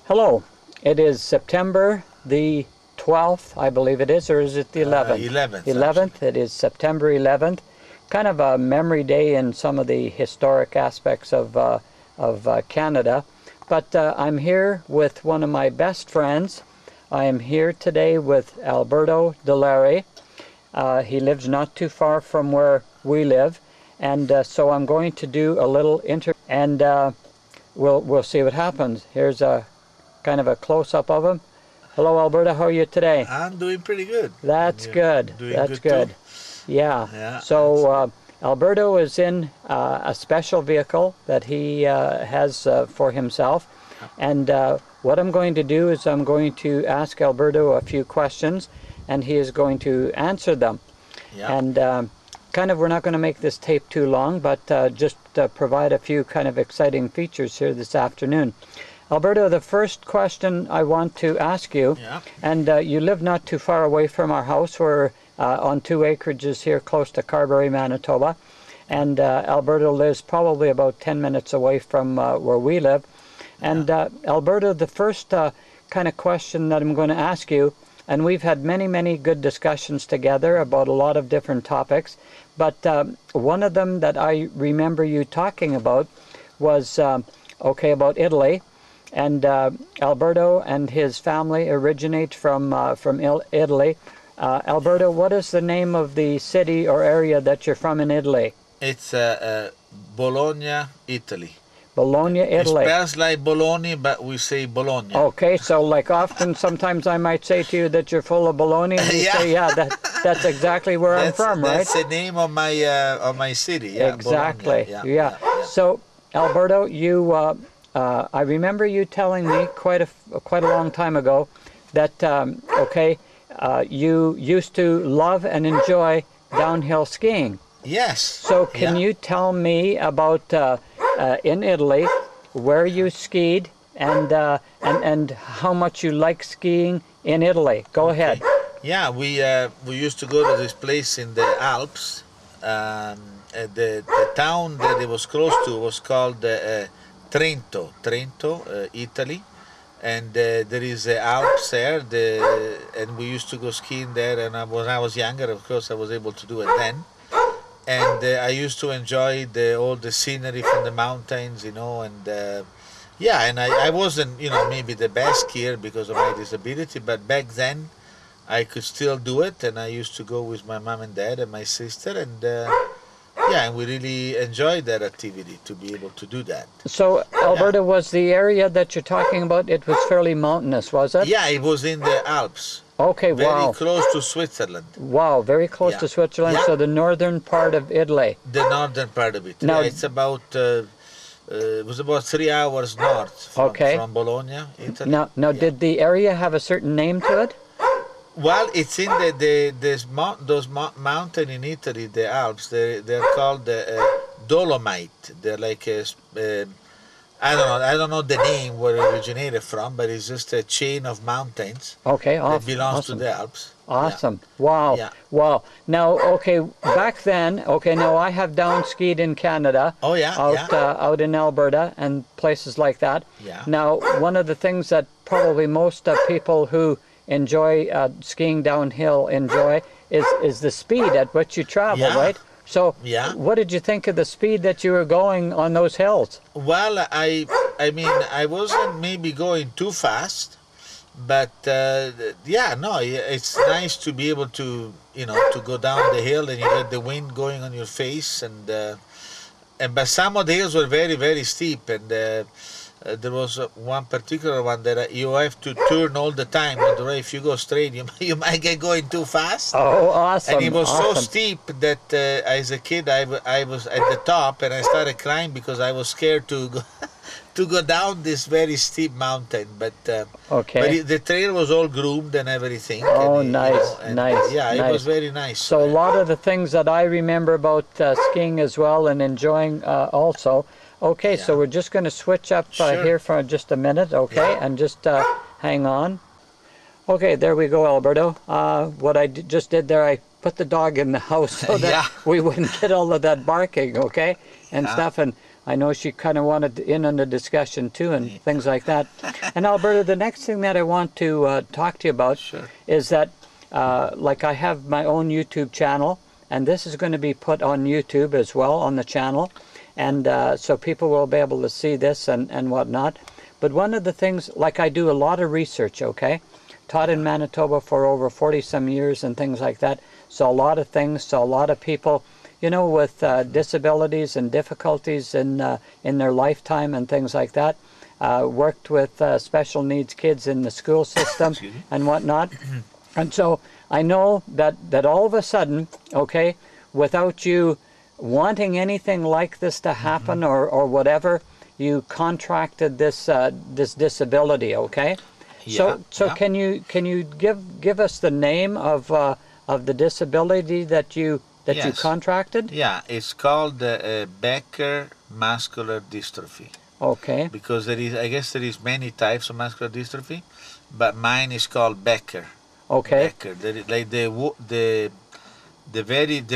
Hello, it is September the 12th, I believe it is, or is it the 11th? 11th. 11th, it is September 11th. Kind of a memory day in some of the historic aspects of Canada. But I'm here with one of my best friends. I am here today with Alberto Delary. He lives not too far from where we live. And so I'm going to do a little interview, and we'll see what happens. Here's a kind of a close-up of him. Hello, Alberto. How are you today? I'm doing pretty good. That's good. That's good. Too? Yeah. So Alberto is in a special vehicle that he has for himself. And what I'm going to do is I'm going to ask Alberto a few questions, and he is going to answer them. Yeah. And kind of, we're not going to make this tape too long, but just provide a few kind of exciting features here this afternoon. Alberto, the first question I want to ask you, and you live not too far away from our house. We're on 2 acreages here close to Carberry, Manitoba, and Alberto lives probably about 10 minutes away from where we live. And Alberto, the first kind of question that I'm going to ask you, and we've had many good discussions together about a lot of different topics, but one of them that I remember you talking about was, about Italy. And Alberto and his family originate from Italy. Alberto, what is the name of the city or area that you're from in Italy? It's Bologna, Italy. Bologna, Italy. It spells like Bologna, but we say Bologna. Okay, so like often, sometimes I might say to you that you're full of bologna, and you say, yeah, that's exactly where I'm from, right? That's the name of my city. Yeah, exactly. Bologna. Yeah. So, Alberto, you. I remember you telling me quite a long time ago that you used to love and enjoy downhill skiing. Yes. So can you tell me about in Italy where you skied and how much you like skiing in Italy? Go ahead. Yeah, we used to go to this place in the Alps. The town that it was close to was called Trento, Italy, and there is Alps there, and we used to go skiing there. And when I was younger, of course, I was able to do it then. And I used to enjoy all the scenery from the mountains, and and I wasn't, maybe the best skier because of my disability, but back then I could still do it, and I used to go with my mom and dad and my sister, and and we really enjoyed that activity to be able to do that. So, Alberto, was the area that you're talking about, it was fairly mountainous, was it? Yeah, it was in the Alps. Okay, wow. Very close to Switzerland. Wow, very close to Switzerland, so the northern part of Italy. The northern part of it. Now, it's about, it was about 3 hours north from Bologna, Italy. Now, did the area have a certain name to it? Well, it's in those mountains in Italy, the Alps. They're called Dolomite. They're like I don't know the name where it originated from, but it's just a chain of mountains. Okay, awesome. That belongs to the Alps. Awesome. Yeah. Wow. Yeah. Wow. Now, back then, now I have down skied in Canada. Oh, yeah. Out in Alberta and places like that. Yeah. Now, one of the things that probably most people who enjoy skiing downhill is the speed at which you travel, right? So, what did you think of the speed that you were going on those hills? Well, I mean, I wasn't maybe going too fast, but it's nice to be able to, to go down the hill and you get the wind going on your face, but some of the hills were very steep, and there was one particular one that you have to turn all the time. Otherwise, if you go straight, you might get going too fast. Oh, awesome! And it was so steep that as a kid, I was at the top, and I started crying because I was scared to go down this very steep mountain. But the trail was all groomed and everything. Oh, nice. Yeah, it was very nice. So a lot of the things that I remember about skiing as well and enjoying also. Okay, so we're just going to switch up here for just a minute, and just hang on. Okay, there we go, Alberto. What I just did there, I put the dog in the house so that we wouldn't get all of that barking, and stuff. And I know she kind of wanted in on the discussion too and things like that. And Alberto, the next thing that I want to talk to you about is that like I have my own YouTube channel, and this is going to be put on YouTube as well on the channel, and so people will be able to see this and whatnot. But one of the things, like I do a lot of research, okay? Taught in Manitoba for over 40-some years and things like that. Saw a lot of things, saw a lot of people, you know, with disabilities and difficulties in their lifetime and things like that. Worked with special needs kids in the school system and whatnot. And so I know that all of a sudden, okay, without you wanting anything like this to happen or whatever, you contracted this this disability, okay? So can you give us the name of the disability that you contracted? Yeah, it's called Becker muscular dystrophy. Okay. Because I guess there is many types of muscular dystrophy, but mine is called Becker. Okay. Becker. Like the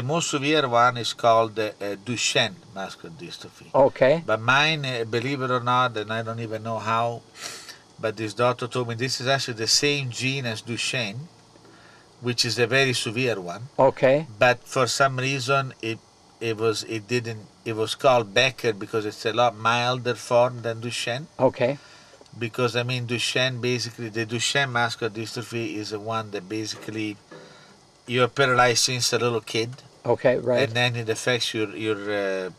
most severe one is called Duchenne muscular dystrophy. Okay. But mine, believe it or not, and I don't even know how, but this doctor told me this is actually the same gene as Duchenne, which is a very severe one. Okay. But for some reason it was called Becker because it's a lot milder form than Duchenne. Okay. Because I mean Duchenne, basically the Duchenne muscular dystrophy is the one that basically you're paralyzed since a little kid. Okay, right. And then it affects your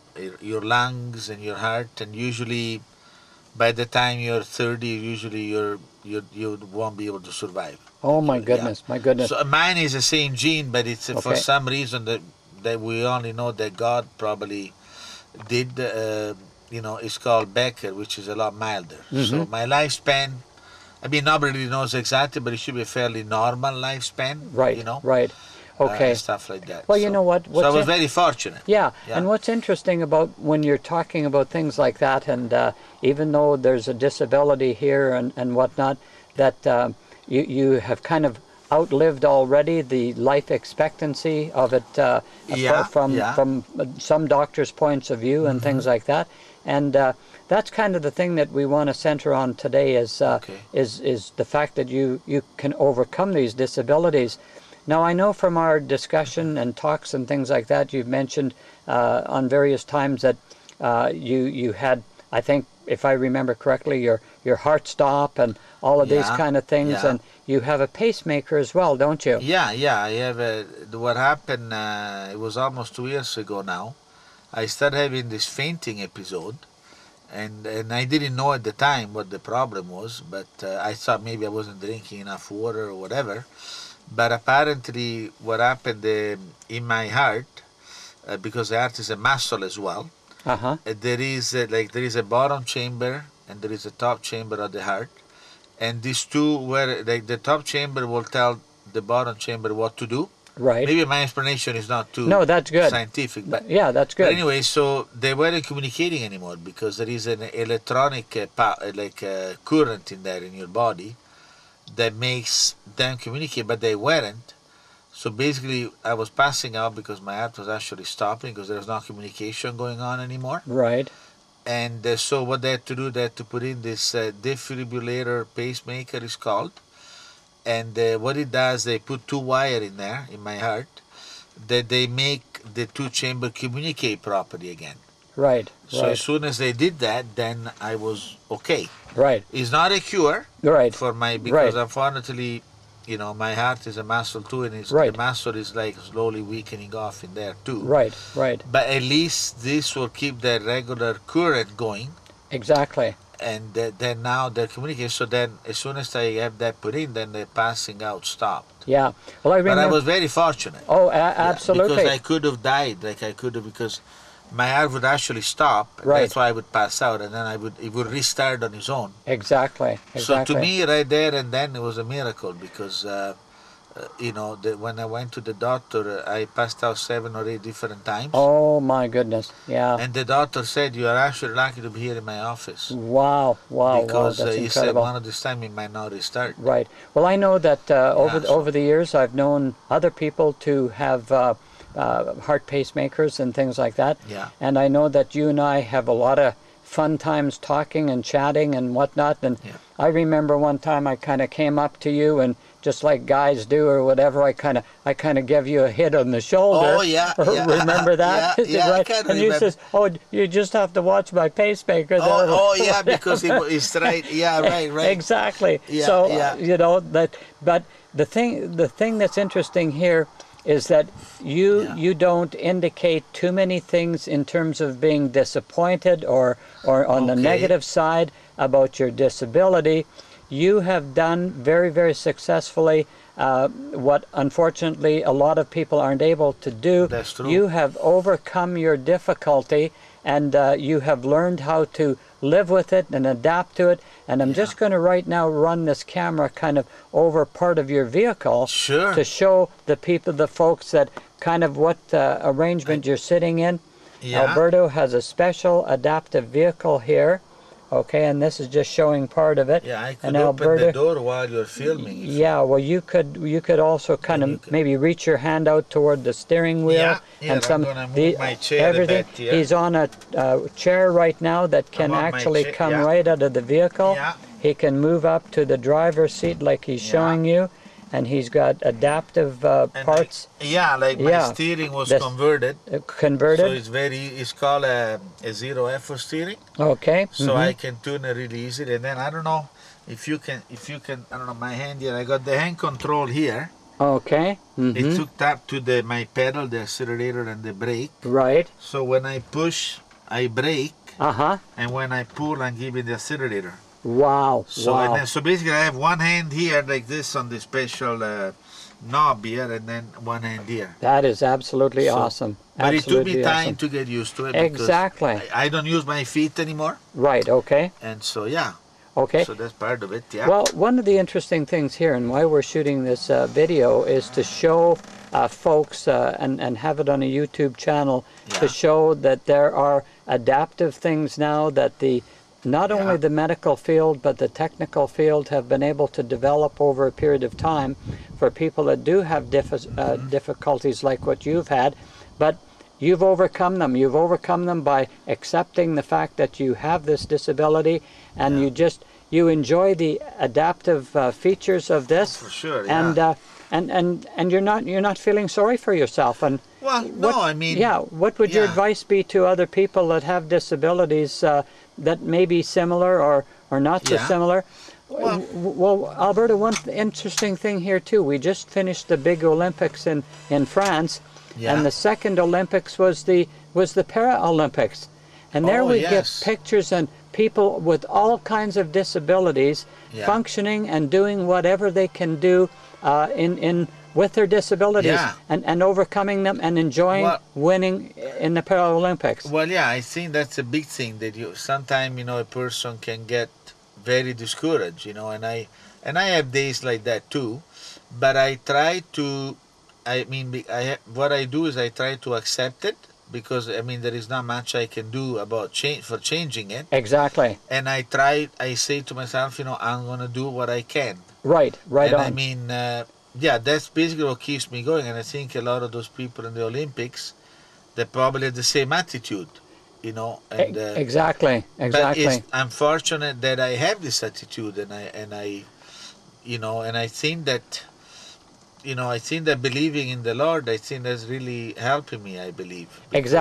lungs and your heart, and usually by the time you're 30, usually you won't be able to survive. Oh my goodness, my goodness. So mine is the same gene, but it's for some reason that we only know that God probably did. You know, it's called Becker, which is a lot milder. So my lifespan, I mean, nobody knows exactly, but it should be a fairly normal lifespan. Right. You know. Right. Okay. Stuff like that. Well, you know what? So I was very fortunate. Yeah. And what's interesting about when you're talking about things like that, and even though there's a disability here and whatnot, that you have kind of outlived already the life expectancy of it from some doctors' points of view and things like that. And that's kind of the thing that we want to center on today is the fact that you can overcome these disabilities. Now, I know from our discussion and talks and things like that, you've mentioned on various times that you had, I think, if I remember correctly, your heart stop and all of these kind of things, and you have a pacemaker as well, don't you? Yeah, I have what happened, it was almost 2 years ago now. I started having this fainting episode, and I didn't know at the time what the problem was, but I thought maybe I wasn't drinking enough water or whatever. But apparently what happened in my heart, because the heart is a muscle as well, there is a bottom chamber and there is a top chamber of the heart, and these two were like the top chamber will tell the bottom chamber what to do. Right. Maybe my explanation is not too that's good. scientific, but yeah, that's good. But anyway, so they weren't communicating anymore because there is an electronic current in there in your body that makes them communicate, but they weren't. So basically, I was passing out because my heart was actually stopping because there was no communication going on anymore. Right. And so what they had to do, they had to put in this defibrillator pacemaker, is called. And what it does, they put two wires in there, in my heart, that they make the two chambers communicate properly again. Right. So as soon as they did that, then I was okay. Right. It's not a cure. Right. For because unfortunately, you know, my heart is a muscle too, and the muscle is like slowly weakening off in there too. Right. Right. But at least this will keep the regular current going. Exactly. And then now they're communicating. So then, as soon as I have that put in, then the passing out stopped. Yeah. Well, I remember. But I was very fortunate. Oh, absolutely. Because I could have died, because my heart would actually stop. Right. That's why I would pass out, and then it would restart on its own. Exactly. So to me, right there and then, it was a miracle because, when I went to the doctor, I passed out 7 or 8 different times. Oh my goodness! Yeah. And the doctor said, "You are actually lucky to be here in my office." Wow! Because that's he incredible. said one of this time it might not restart. Right. Well, I know that over the years, I've known other people to have heart pacemakers and things like that. Yeah. And I know that you and I have a lot of fun times talking and chatting and whatnot. And Yeah. I remember one time I kind of came up to you, and just like guys do or whatever, I kind of gave you a hit on the shoulder. Oh, yeah. Yeah. Remember that? Yeah, right? I can And you remember. says, "Oh, you just have to watch my pacemaker." there." Oh, yeah, because it's right. Yeah, right. Exactly. Yeah, So yeah. you know that. But the thing that's interesting here is that you don't indicate too many things in terms of being disappointed or on the Okay. negative side about your disability. You have done very, very successfully what unfortunately a lot of people aren't able to do. That's true. You have overcome your difficulty, and you have learned how to live with it and adapt to it. And I'm just going to right now run this camera kind of over part of your vehicle Sure. to show the people, the folks, that kind of what arrangement you're sitting in. Yeah. Alberto has a special adaptive vehicle here. Okay, and this is just showing part of it. Yeah, I and could open the door while you're filming. Yeah, well, you could also kind of maybe reach your hand out toward the steering wheel. Yeah, and I'm gonna move my chair a everything. bit here. He's on a chair right now that can on my actually chair, come yeah. right out of the vehicle. Yeah. He can move up to the driver's seat like he's Yeah. showing you, and he's got adaptive And parts my steering was This- converted. converted. So it's called a zero effort steering. Okay. So I can tune it really easily. And then I don't know if you can, I don't know, my hand here, I got the hand control here. Okay. It hooked up to my pedal, the accelerator and the brake. Right. So when I push, I brake. Uh-huh. And when I pull, I'm giving the accelerator. Wow. So wow. and then, so basically, I have one hand here like this on the special knob here, and then one hand here. That is absolutely So- awesome. But it took me Absolutely time awesome. to get used to it. because Exactly. I don't use my feet anymore, Right. Okay. and so yeah. Okay. So that's part of it. Yeah. Well, one of the interesting things here, and why we're shooting this video, is to show folks and have it on a YouTube channel to Yeah. show that there are adaptive things now that not only the medical field but the technical field have been able to develop over a period of time for people that do have difficulties like what you've had, but you've overcome them. You've overcome them by accepting the fact that you have this disability, and you enjoy the adaptive features of this. For sure. Yeah. And you're not feeling sorry for yourself. And Well, no, I mean. what would your yeah. advice be to other people that have disabilities that may be similar or not so Yeah. similar? Well- Alberto, one interesting thing here too. We just finished the big Olympics in France, Yeah. and the second Olympics was the Paralympics, and there Oh, we yes. get pictures and people with all kinds of disabilities Yeah. functioning and doing whatever they can do with their disabilities, Yeah. and overcoming them and enjoying winning in the Paralympics. Well, yeah, I think that's a big thing that sometimes a person can get very discouraged, and I have days like that too, but I try to, what I do is I try to accept it, because there is not much I can do about changing it, Exactly. and I say to myself, I'm gonna do what I can. Right And on. that's basically what keeps me going, and I think a lot of those people in the Olympics, they probably have the same attitude, and Exactly. but it's unfortunate that I have this attitude, and I think that, I think that believing in the Lord, I think that's really helping me. I believe. Because,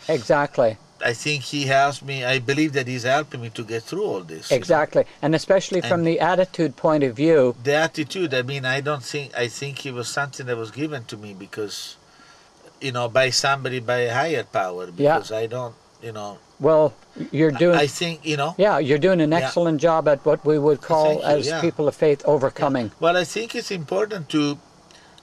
Exactly. I think He helps me. I believe that He's helping me to get through all this. Exactly. And especially from the attitude point of view. The attitude. I think it was something that was given to me because, by somebody, by a higher power. Because I don't, Well, you're doing. I think, Yeah, you're doing an excellent job at what we would call, as people of faith, overcoming. Well, I think it's important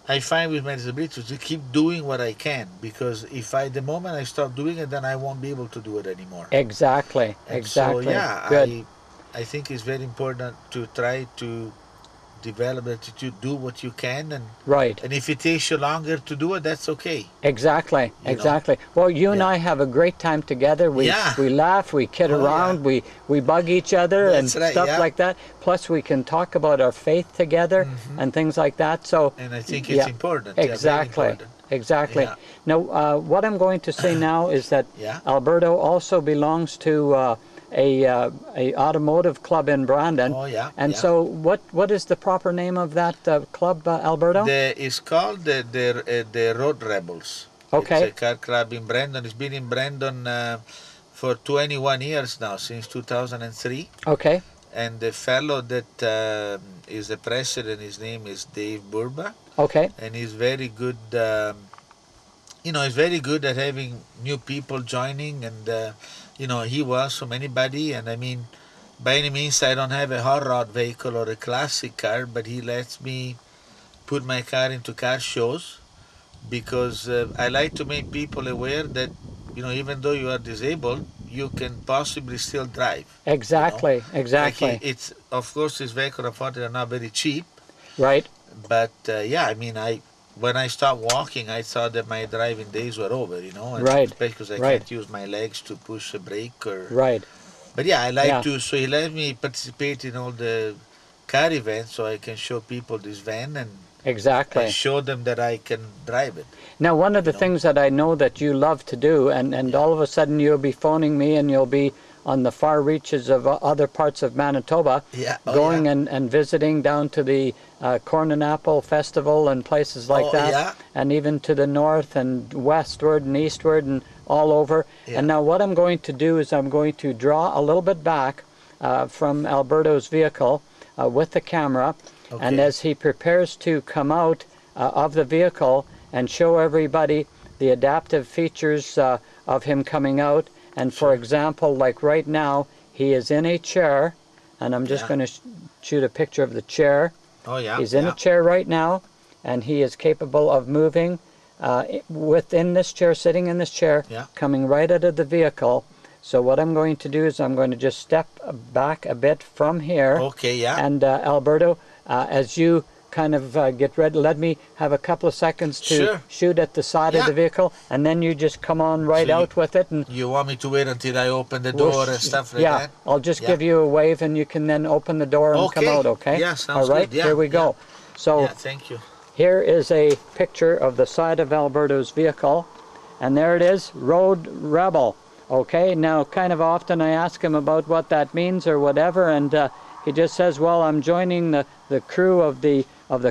I find with my disability to keep doing what I can, because the moment I stop doing it, then I won't be able to do it anymore. Exactly. And Exactly. So, yeah, Good. I think it's very important to try to develop the attitude, do what you can, and Right. and if it takes you longer to do it, that's okay. Exactly. Exactly. Well, you and I have a great time together. We laugh, we kid around, we bug each other That's and right, stuff like that. Plus, we can talk about our faith together and things like that. So. And I think it's important. Exactly. Yeah, very important. exactly. Yeah. Now, what I'm going to say now is that Yeah. Alberto also belongs to a automotive club in Brandon. Oh, yeah. And Yeah. so, what is the proper name of that club, Alberto? It's called the Road Rebels. It's Okay. a car club in Brandon. It's been in Brandon for 21 years now, since 2003. Okay. And the fellow that is the president, his name is Dave Burba, Okay. and he's very good. He's very good at having new people joining, and he welcomes anybody. And I mean, by any means, I don't have a hot rod vehicle or a classic car, but he lets me put my car into car shows because I like to make people aware that even though you are disabled, you can possibly still drive. Exactly. Like Exactly. it's of course these vehicles are not very cheap, Right. but yeah, I mean when I stopped walking, I thought that my driving days were over, and Right. especially because I Right. can't use my legs to push a brake or. Right. But yeah, I like Yeah. to. So he let me participate in all the car events, so I can show people this van and Exactly. show them that I can drive it. Now, one of the know. things that I know that you love to do, and Yeah. all of a sudden you'll be phoning me and you'll be on the far reaches of other parts of Manitoba, Yeah. going yeah. and visiting down to the Corn and Apple Festival and places like that, Yeah. and even to the north and westward and eastward and all over. Yeah. And now what I'm going to do is I'm going to draw a little bit back from Alberto's vehicle with the camera, and as he prepares to come out of the vehicle and show everybody the adaptive features of him coming out. And for example, like right now, he is in a chair, and I'm just going to shoot a picture of the chair. Oh yeah. He's in a chair right now, and he is capable of moving within this chair, sitting in this chair, coming right out of the vehicle. So what I'm going to do is I'm going to just step back a bit from here. Okay, yeah. And Alberto, as you kind of get ready, let me have a couple of seconds to shoot at the side of the vehicle, and then you just come on right out with it. And you want me to wait until I open the door and stuff like that? Yeah, I'll just give you a wave, and you can then open the door and come out, okay? Yeah, sounds all right, good. Yeah, here we go. So thank you. here is a picture of the side of Alberto's vehicle, and there it is, Road Rebel. Okay, now kind of often I ask him about what that means or whatever, and he just says, well, I'm joining the crew of the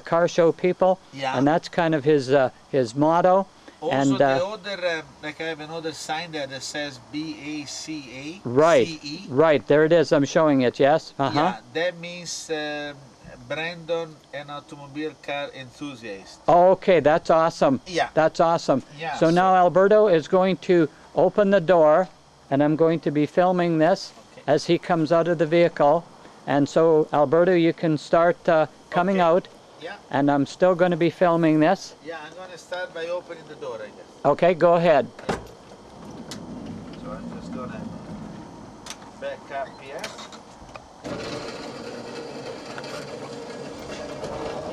car show people, and that's kind of his motto. Also, and the other, like I have another sign there that says BACA. Right, CE. right, there it is, I'm showing it, yes? Yeah, that means Brandon, an automobile car enthusiast. Oh, okay, that's awesome. Yeah. That's awesome. Yeah, so now Alberto is going to open the door, and I'm going to be filming this as he comes out of the vehicle. And so, Alberto, you can start coming out. Yeah. And I'm still going to be filming this. Yeah, I'm going to start by opening the door, I guess. Okay, go ahead. So I'm just going to back up here.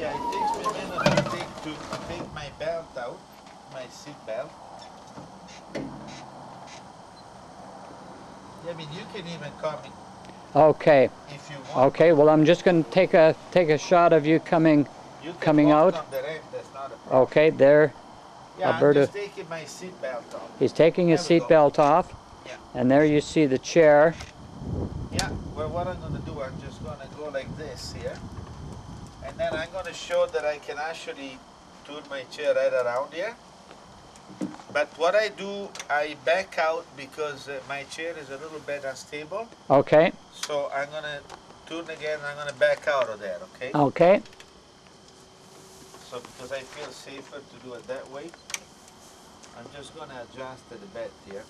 Yeah, it takes me a minute to take my belt out, my seat belt. Yeah, I mean, you can even call me Okay. if you want. Okay, well, I'm just going to take a shot of you coming out. On the ramp, that's not a problem. Okay, there. Yeah, Alberto. I'm just taking my seat belt off. He's taking his seat belt off. Yeah. And there you see the chair. Yeah, well, what I'm going to do, I'm just going to go like this here. And then I'm going to show that I can actually turn my chair right around here. But what I do, I back out because my chair is a little bit unstable. Okay. So I'm going to turn again, and I'm going to back out of there, okay? Okay. So because I feel safer to do it that way, I'm just going to adjust to the bed here.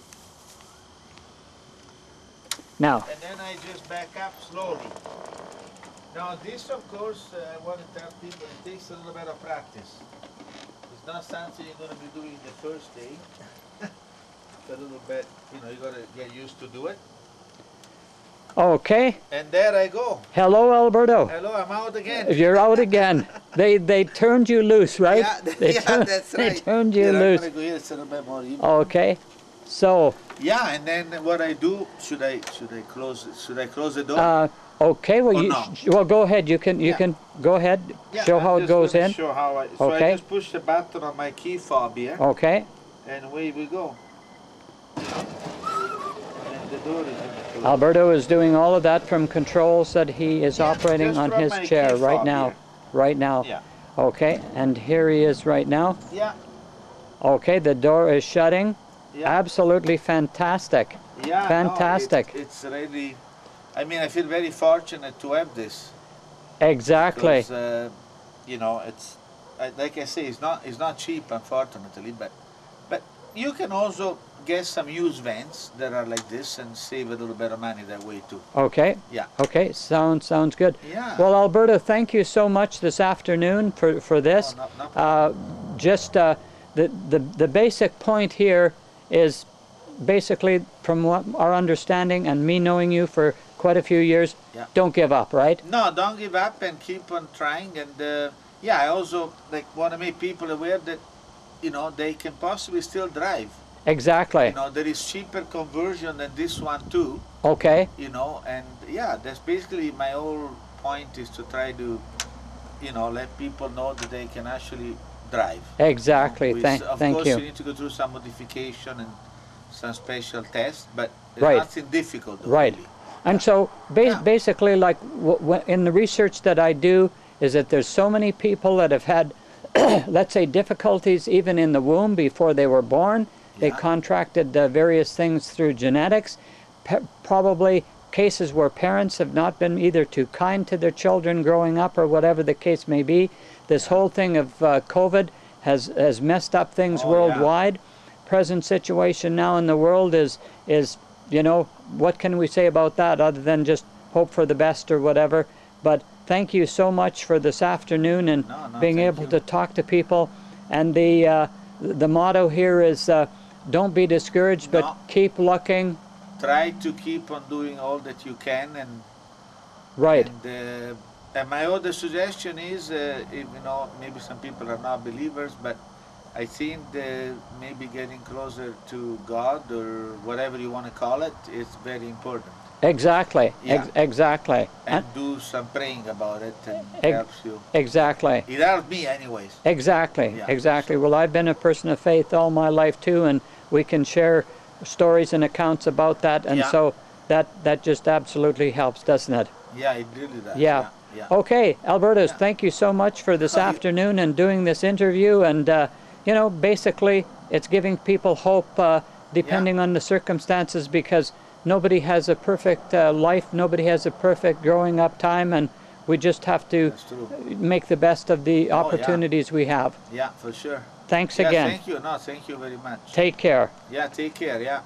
Now. And then I just back up slowly. Now this, of course, I want to tell people, it takes a little bit of practice. It's not something you're going to be doing the first day. It's a little bit, you got to get used to do it. Okay. And there I go. Hello, Alberto. Hello, I'm out again. You're out again. They turned you loose, right? Yeah, that's right. They turned you loose. I'm going to go here, it's a little bit more even. Okay. So. Yeah, and then what I do, should I close the door? Okay, well, Or you, no? well, go ahead. You can go ahead. Show how it goes in. Show how so Okay. I just push the button on my key fob here, Okay. and away we go. And the door is in the Alberto is doing all of that from controls that he is operating just on from his my chair key right fob now. here. Right now. Yeah. Okay, and here he is right now. Yeah. Okay, the door is shutting. Yeah. Absolutely fantastic. Yeah. Fantastic. No, it's really. I mean, I feel very fortunate to have this. Exactly. Because, you know, it's like I say, it's not cheap, unfortunately, but you can also get some used vans that are like this and save a little bit of money that way too. Okay. Yeah. Okay. Sounds good. Yeah. Well, Alberto, thank you so much this afternoon for this. Oh, no problem. Just the basic point here is basically, from what our understanding and me knowing you for quite a few years, Yeah. don't give up, right? No, don't give up and keep on trying. And yeah, I also want to make people aware that, you know, they can possibly still drive. Exactly. You know, there is cheaper conversion than this one too. Okay. You know, and yeah, that's basically my whole point, is to try to, you know, let people know that they can actually drive. Exactly. You know, Thank of course, you. you need to go through some modification and some special tests, but it's Right. nothing difficult. Though, Right. Really. And so basically, like in the research that I do, is that there's so many people that have had, let's say, difficulties even in the womb before they were born. They Yeah. contracted various things through genetics. Probably cases where parents have not been either too kind to their children growing up or whatever the case may be. This whole thing of COVID has messed up things worldwide. Present situation now in the world is, you know, what can we say about that other than just hope for the best or whatever. But thank you so much for this afternoon and being able to talk to people. And the motto here is don't be discouraged, but keep looking. Try to keep on doing all that you can, and Right. And my other suggestion is, if, you know, maybe some people are not believers, but I think that maybe getting closer to God, or whatever you want to call it, is very important. Exactly. Yeah. Exactly. And do some praying about it, and helps you. Exactly. It helped me anyways. Exactly. Yeah. Exactly. Well, I've been a person of faith all my life too, and we can share stories and accounts about that, and so that just absolutely helps, doesn't it? Yeah, it really does. Yeah. Okay, Alberto, thank you so much for this afternoon and doing this interview. And you know, basically, it's giving people hope, depending on the circumstances, because nobody has a perfect life, nobody has a perfect growing up time, and we just have to make the best of the opportunities we have. Yeah, for sure. Thanks again. Thank you. No, thank you very much. Take care. Yeah, take care. Yeah.